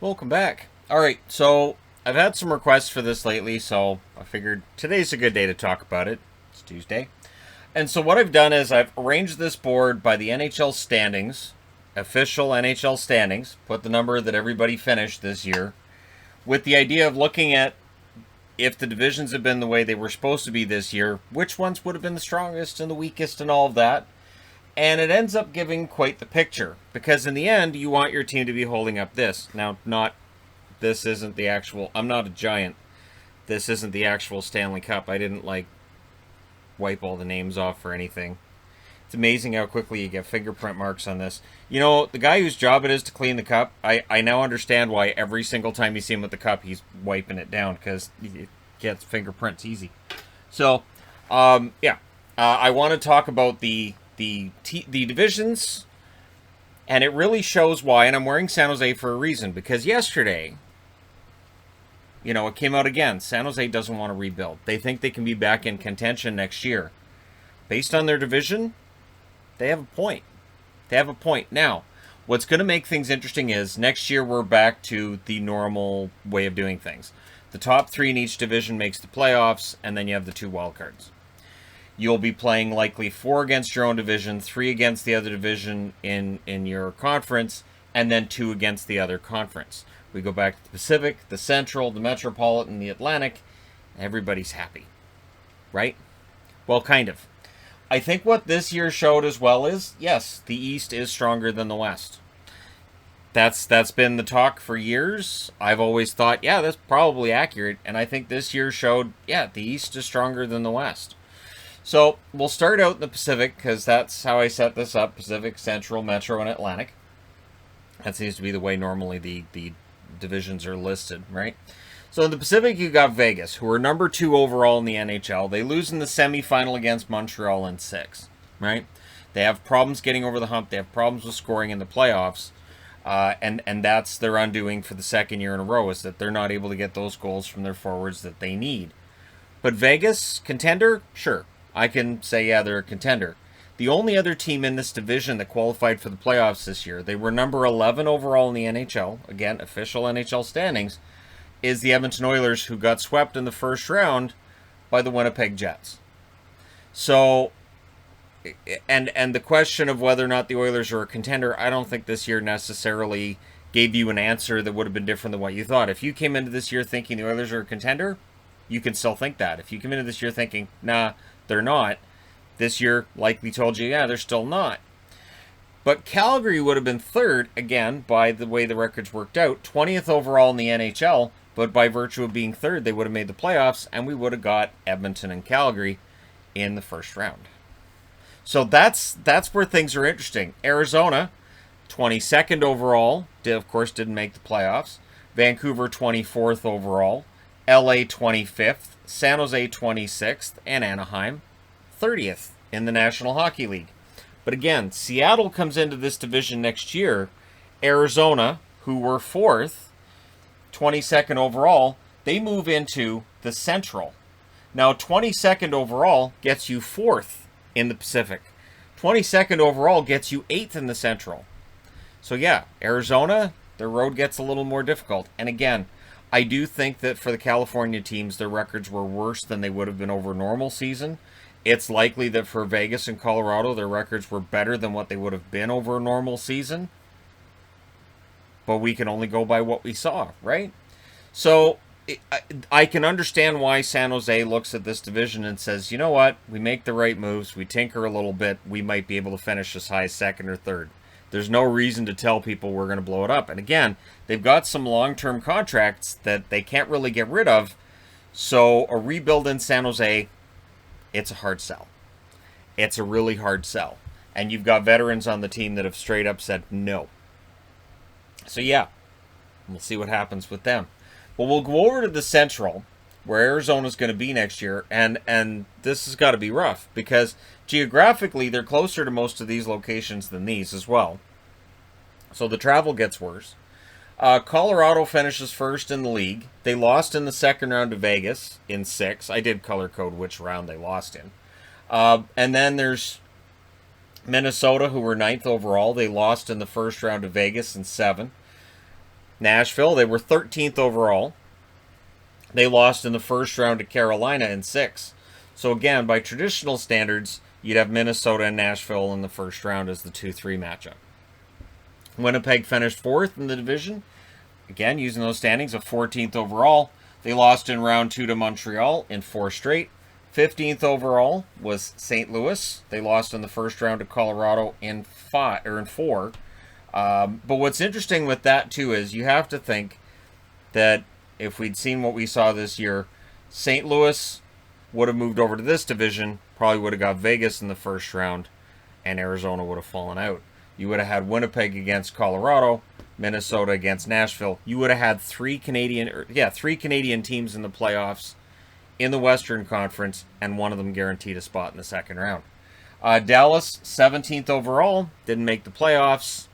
Welcome back. All right, so I've had some requests for this lately, so I figured today's a good day to talk about it. It's Tuesday. And so what I've done is I've arranged this board by the NHL standings, official NHL standings, put the number that everybody finished this year, with the idea of looking at if the divisions have been the way they were supposed to be this year, which ones would have been the strongest and the weakest and all of that. And it ends up giving quite the picture, because in the end, you want your team to be holding up this. Now, this isn't the actual, I'm not a giant. This isn't the actual Stanley Cup. I didn't, wipe all the names off or anything. It's amazing how quickly you get fingerprint marks on this. You know, the guy whose job it is to clean the cup, I now understand why every single time you see him with the cup, he's wiping it down, because it gets fingerprints easy. So, I want to talk about the divisions, and it really shows why. And I'm wearing San Jose for a reason, because yesterday, it came out again. San Jose doesn't want to rebuild. They think they can be back in contention next year. Based on their division, they have a point. Now, what's going to make things interesting is next year we're back to the normal way of doing things. The top three in each division makes the playoffs, and then you have the two wildcards. You'll be playing likely 4 against your own division, 3 against the other division in your conference, and then 2 against the other conference. We go back to the Pacific, the Central, the Metropolitan, the Atlantic. Everybody's happy, right? Well, kind of. I think what this year showed as well is, yes, the East is stronger than the West. That's been the talk for years. I've always thought, yeah, that's probably accurate. And I think this year showed, yeah, the East is stronger than the West. So we'll start out in the Pacific, because that's how I set this up. Pacific, Central, Metro, and Atlantic. That seems to be the way normally the divisions are listed, right? So in the Pacific, you got Vegas, who are number 2 overall in the NHL. They lose in the semifinal against Montreal in 6, right? They have problems getting over the hump. They have problems with scoring in the playoffs. And that's their undoing for the second year in a row, is that they're not able to get those goals from their forwards that they need. But Vegas, contender? Sure. I can say, yeah, they're a contender. The only other team in this division that qualified for the playoffs this year, they were number 11 overall in the NHL, again, official NHL standings, is the Edmonton Oilers, who got swept in the first round by the Winnipeg Jets. So, and the question of whether or not the Oilers are a contender, I don't think this year necessarily gave you an answer that would have been different than what you thought. If you came into this year thinking the Oilers are a contender, you can still think that. If you come into this year thinking, nah, they're not, this year likely told you, yeah, they're still not. But Calgary would have been third, again, by the way the records worked out, 20th overall in the NHL, but by virtue of being third, they would have made the playoffs, and we would have got Edmonton and Calgary in the first round. So that's where things are interesting. Arizona, 22nd overall, of course didn't make the playoffs. Vancouver, 24th overall. LA, 25th. San Jose, 26th. And Anaheim, 30th in the National Hockey League. But again, Seattle comes into this division next year. Arizona, who were 4th, 22nd overall, they move into the Central. Now, 22nd overall gets you 4th in the Pacific. 22nd overall gets you 8th in the Central. So yeah, Arizona, their road gets a little more difficult. And again, I do think that for the California teams, their records were worse than they would have been over a normal season. It's likely that for Vegas and Colorado, their records were better than what they would have been over a normal season. But we can only go by what we saw, right? So I can understand why San Jose looks at this division and says, you know what, we make the right moves, we tinker a little bit, we might be able to finish as high as 2nd or 3rd. There's no reason to tell people we're going to blow it up. And again, they've got some long-term contracts that they can't really get rid of. So a rebuild in San Jose, it's a hard sell. It's a really hard sell. And you've got veterans on the team that have straight up said no. So yeah, we'll see what happens with them. But we'll go over to the Central, where Arizona's going to be next year. And this has got to be rough, because geographically, they're closer to most of these locations than these as well. So the travel gets worse. Colorado finishes first in the league. They lost in the second round to Vegas in 6. I did color code which round they lost in. And then there's Minnesota, who were 9th overall. They lost in the first round to Vegas in 7. Nashville, they were 13th overall. They lost in the first round to Carolina in 6. So again, by traditional standards, you'd have Minnesota and Nashville in the first round as the 2-3 matchup. Winnipeg finished 4th in the division. Again, using those standings of 14th overall. They lost in round 2 to Montreal in 4 straight. 15th overall was St. Louis. They lost in the first round to Colorado in 4. But what's interesting with that too is you have to think that if we'd seen what we saw this year, St. Louis would have moved over to this division, probably would have got Vegas in the first round, and Arizona would have fallen out. You would have had Winnipeg against Colorado, Minnesota against Nashville. You would have had three Canadian teams in the playoffs in the Western Conference, and one of them guaranteed a spot in the second round. Dallas, 17th overall, didn't make the playoffs.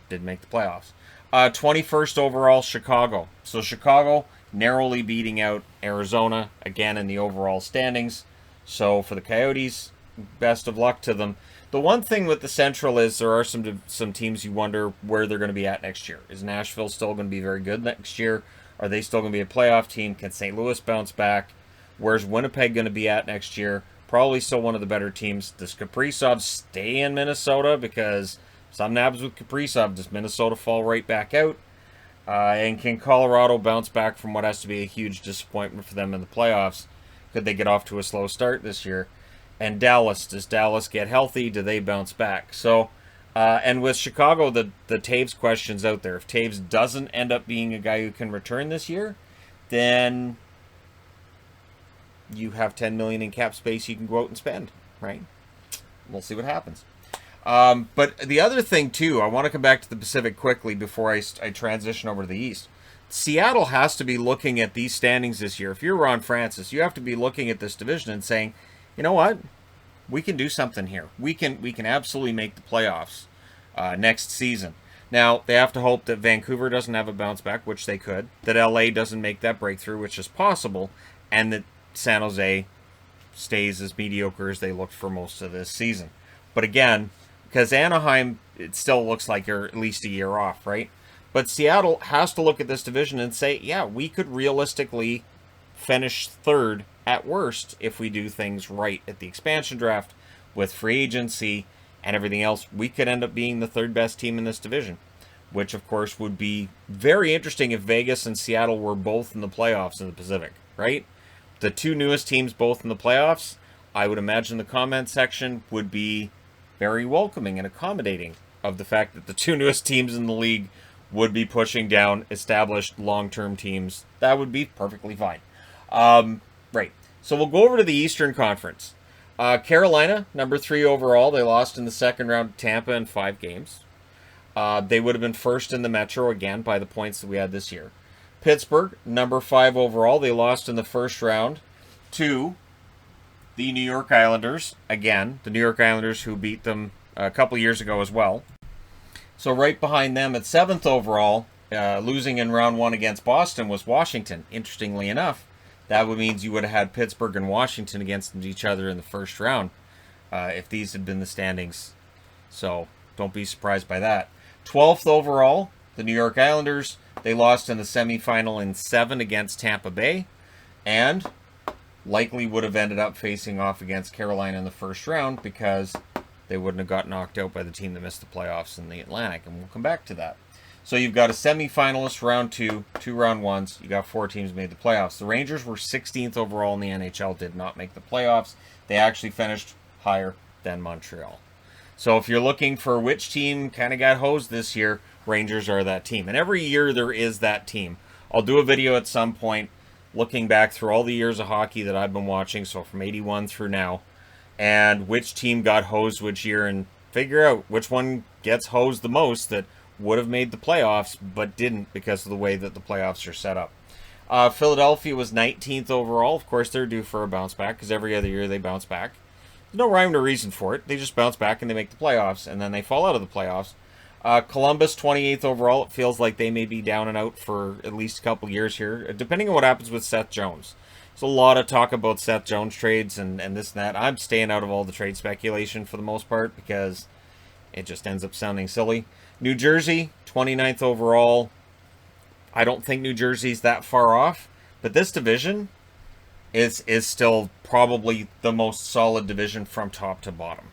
21st overall, Chicago. So Chicago narrowly beating out Arizona again in the overall standings. So for the Coyotes, best of luck to them. The one thing with the Central is there are some teams you wonder where they're going to be at next year. Is Nashville still going to be very good next year? Are they still going to be a playoff team? Can St. Louis bounce back? Where's Winnipeg going to be at next year? Probably still one of the better teams. Does Kaprizov stay in Minnesota? Because something happens with Kaprizov. Does Minnesota fall right back out? And can Colorado bounce back from what has to be a huge disappointment for them in the playoffs? Could they get off to a slow start this year? And Dallas, does Dallas get healthy? Do they bounce back? So, and with Chicago, the Taves question's out there. If Taves doesn't end up being a guy who can return this year, then you have $10 million in cap space you can go out and spend, right? We'll see what happens. But the other thing, too, I want to come back to the Pacific quickly before I transition over to the East. Seattle has to be looking at these standings this year. If you're Ron Francis, you have to be looking at this division and saying, you know what? We can do something here. We can absolutely make the playoffs next season. Now, they have to hope that Vancouver doesn't have a bounce back, which they could, that LA doesn't make that breakthrough, which is possible, and that San Jose stays as mediocre as they looked for most of this season. But again, because Anaheim, it still looks like you're at least a year off, right? But Seattle has to look at this division and say, yeah, we could realistically finish third at worst if we do things right at the expansion draft with free agency and everything else. We could end up being the third best team in this division, which of course would be very interesting if Vegas and Seattle were both in the playoffs in the Pacific, right? The two newest teams both in the playoffs, I would imagine the comment section would be very welcoming and accommodating of the fact that the two newest teams in the league would be pushing down established long-term teams. That would be perfectly fine. Right. So we'll go over to the Eastern Conference. Carolina, number 3 overall. They lost in the second round to Tampa in 5 games. They would have been first in the Metro again by the points that we had this year. Pittsburgh, number 5 overall. They lost in the first round to the New York Islanders. Again, the New York Islanders who beat them a couple years ago as well. So right behind them at 7th overall, losing in round 1 against Boston, was Washington. Interestingly enough, that would mean you would have had Pittsburgh and Washington against each other in the first round if these had been the standings. So don't be surprised by that. 12th overall, the New York Islanders. They lost in the semifinal in 7 against Tampa Bay, and likely would have ended up facing off against Carolina in the first round because they wouldn't have got knocked out by the team that missed the playoffs in the Atlantic, and we'll come back to that. So you've got a semifinalist, round 2, 2 round 1s. You got 4 teams made the playoffs. The Rangers were 16th overall in the NHL, did not make the playoffs. They actually finished higher than Montreal. So if you're looking for which team kind of got hosed this year, Rangers are that team. And every year there is that team. I'll do a video at some point looking back through all the years of hockey that I've been watching, so from 81 through now, and which team got hosed which year, and figure out which one gets hosed the most that would have made the playoffs but didn't because of the way that the playoffs are set up. Philadelphia was 19th overall. Of course, they're due for a bounce back because every other year they bounce back. There's no rhyme or reason for it. They just bounce back and they make the playoffs, and then they fall out of the playoffs. Columbus, 28th overall. It feels like they may be down and out for at least a couple years here, depending on what happens with Seth Jones. There's a lot of talk about Seth Jones trades and this and that. I'm staying out of all the trade speculation for the most part because it just ends up sounding silly. New Jersey, 29th overall. I don't think New Jersey's that far off, but this division is still probably the most solid division from top to bottom.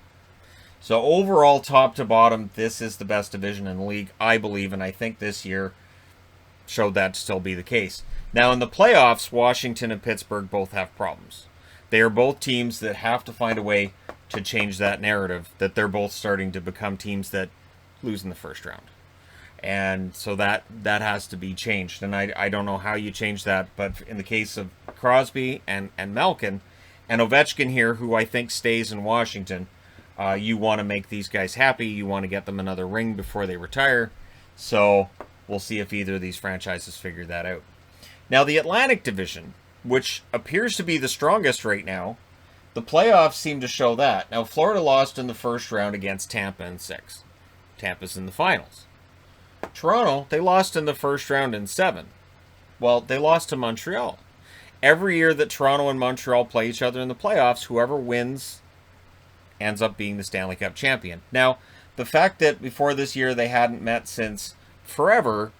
So overall, top to bottom, this is the best division in the league, I believe, and I think this year showed that to still be the case. Now, in the playoffs, Washington and Pittsburgh both have problems. They are both teams that have to find a way to change that narrative, that they're both starting to become teams that lose in the first round. And so that has to be changed. And I don't know how you change that, but in the case of Crosby and Malkin, and Ovechkin here, who I think stays in Washington, you want to make these guys happy. You want to get them another ring before they retire. So we'll see if either of these franchises figure that out. Now, the Atlantic Division, which appears to be the strongest right now, the playoffs seem to show that. Now, Florida lost in the first round against Tampa in 6. Tampa's in the finals. Toronto, they lost in the first round in 7. Well, they lost to Montreal. Every year that Toronto and Montreal play each other in the playoffs, whoever wins ends up being the Stanley Cup champion. Now, the fact that before this year they hadn't met since forever,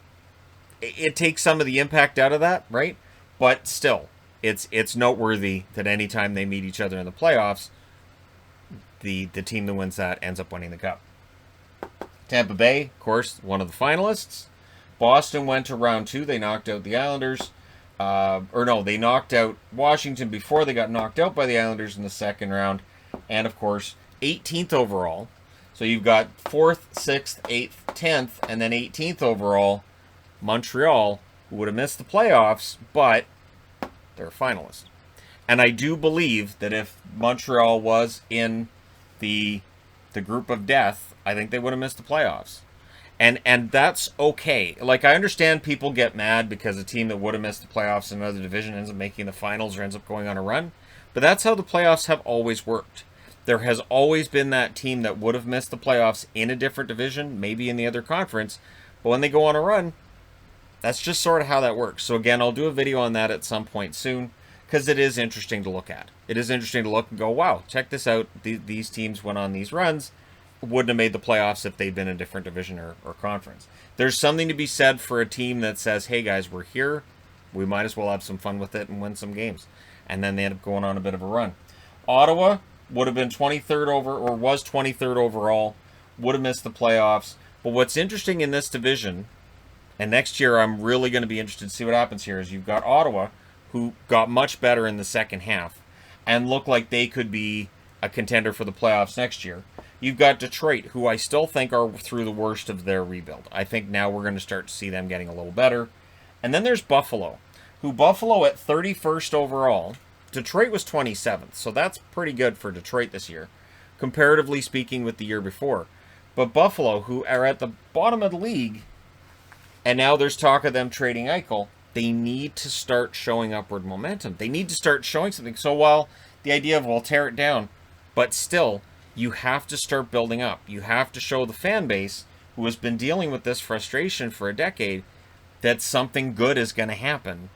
it takes some of the impact out of that, right? But still, it's noteworthy that anytime they meet each other in the playoffs, the team that wins that ends up winning the cup. Tampa Bay, of course, one of the finalists. Boston went to round 2. They knocked out the Islanders. They knocked out Washington before they got knocked out by the Islanders in the second round. And, of course, 18th overall. So you've got 4th, 6th, 8th, 10th, and then 18th overall, Montreal, who would have missed the playoffs, but they're a finalist. And I do believe that if Montreal was in the group of death, I think they would have missed the playoffs. And that's okay. Like, I understand people get mad because a team that would have missed the playoffs in another division ends up making the finals or ends up going on a run. But that's how the playoffs have always worked. There has always been that team that would have missed the playoffs in a different division, maybe in the other conference. But when they go on a run, that's just sort of how that works. So again, I'll do a video on that at some point soon, because it is interesting to look at. It is interesting to look and go, wow, check this out. These teams went on these runs. Wouldn't have made the playoffs if they'd been in a different division or conference. There's something to be said for a team that says, hey guys, we're here. We might as well have some fun with it and win some games. And then they end up going on a bit of a run. Ottawa would have been 23rd was 23rd overall. Would have missed the playoffs. But what's interesting in this division, and next year I'm really going to be interested to see what happens here, is you've got Ottawa, who got much better in the second half and look like they could be a contender for the playoffs next year. You've got Detroit, who I still think are through the worst of their rebuild. I think now we're going to start to see them getting a little better. And then there's Buffalo, Buffalo at 31st overall. Detroit was 27th, so that's pretty good for Detroit this year, comparatively speaking with the year before. But Buffalo, who are at the bottom of the league, and now there's talk of them trading Eichel, they need to start showing upward momentum. They need to start showing something. So while the idea of, well, tear it down, but still, you have to start building up. You have to show the fan base, who has been dealing with this frustration for a decade, that something good is going to happen.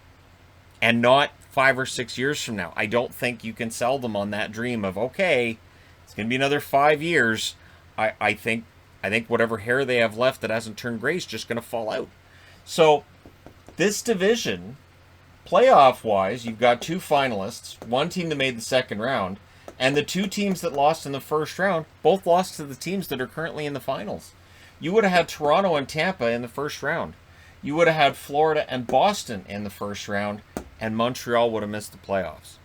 And not 5 or 6 years from now. I don't think you can sell them on that dream of, okay, it's going to be another 5 years. I think whatever hair they have left that hasn't turned gray is just going to fall out. So this division, playoff-wise, you've got 2 finalists, 1 team that made the second round, and the 2 teams that lost in the first round both lost to the teams that are currently in the finals. You would have had Toronto and Tampa in the first round. You would have had Florida and Boston in the first round, and Montreal would have missed the playoffs.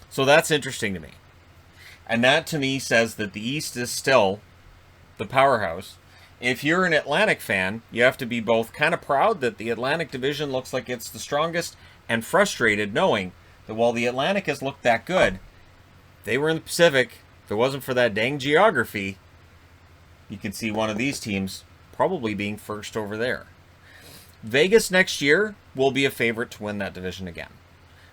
So that's interesting to me. And that, to me, says that the East is still the powerhouse. If you're an Atlantic fan, you have to be both kind of proud that the Atlantic Division looks like it's the strongest and frustrated knowing that while the Atlantic has looked that good, they were in the Pacific. If it wasn't for that dang geography, you could see one of these teams probably being first over there. Vegas next year will be a favorite to win that division again,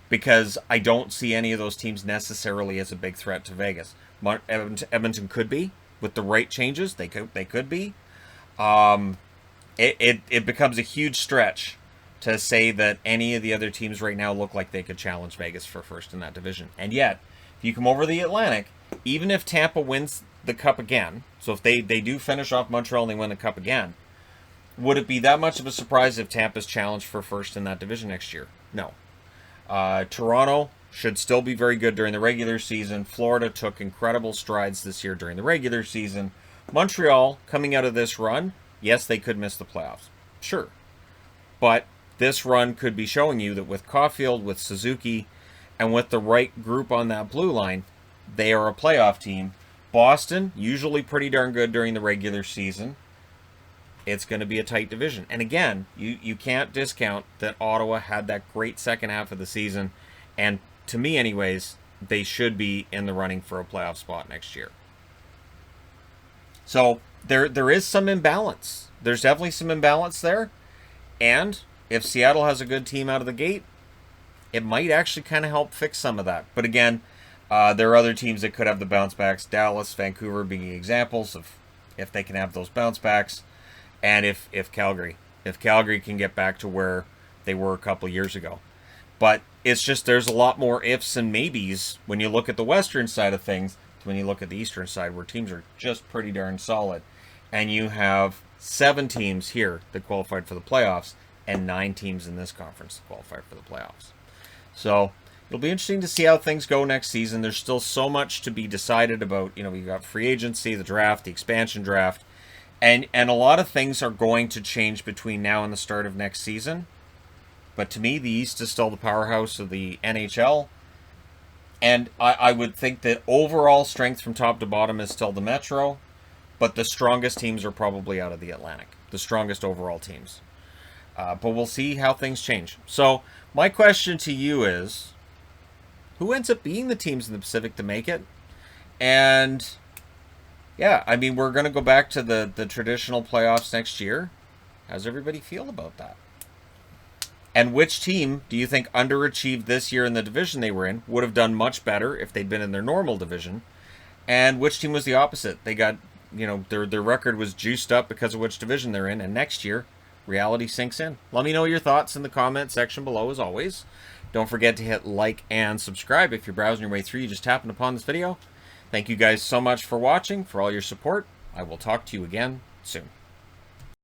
because I don't see any of those teams necessarily as a big threat to Vegas. Edmonton could be, with the right changes. They could be. It becomes a huge stretch to say that any of the other teams right now look like they could challenge Vegas for first in that division. And yet, if you come over the Atlantic, even if Tampa wins the Cup again, so if they do finish off Montreal and they win the Cup again, Would it be that much of a surprise if Tampa's challenged for first in that division next year? No. Toronto should still be very good during the regular season. Florida took incredible strides this year during the regular season. Montreal, coming out of this run, yes, they could miss the playoffs. Sure. But this run could be showing you that with Caulfield, with Suzuki, and with the right group on that blue line, they are a playoff team. Boston, usually pretty darn good during the regular season. It's going to be a tight division. And again, you can't discount that Ottawa had that great second half of the season. And to me anyways, they should be in the running for a playoff spot next year. So there is some imbalance. There's definitely some imbalance there. And if Seattle has a good team out of the gate, it might actually kind of help fix some of that. But again, there are other teams that could have the bounce backs. Dallas, Vancouver being examples of if they can have those bounce backs. And if Calgary can get back to where they were a couple years ago. But it's just there's a lot more ifs and maybes when you look at the western side of things when you look at the eastern side, where teams are just pretty darn solid. And you have 7 teams here that qualified for the playoffs and 9 teams in this conference that qualified for the playoffs. So it'll be interesting to see how things go next season. There's still so much to be decided about. You know, we've got free agency, the draft, the expansion draft. And a lot of things are going to change between now and the start of next season. But to me, the East is still the powerhouse of the NHL. And I would think that overall strength from top to bottom is still the Metro. But the strongest teams are probably out of the Atlantic. The strongest overall teams. But we'll see how things change. So my question to you is, who ends up being the teams in the Pacific to make it? And yeah, I mean, we're going to go back to the traditional playoffs next year. How does everybody feel about that? And which team do you think underachieved this year in the division they were in, would have done much better if they'd been in their normal division? And which team was the opposite? They got, you know, their record was juiced up because of which division they're in. And next year, reality sinks in. Let me know your thoughts in the comment section below, as always. Don't forget to hit like and subscribe. If you're browsing your way through, you just happened upon this video. Thank you guys so much for watching, for all your support. I will talk to you again soon.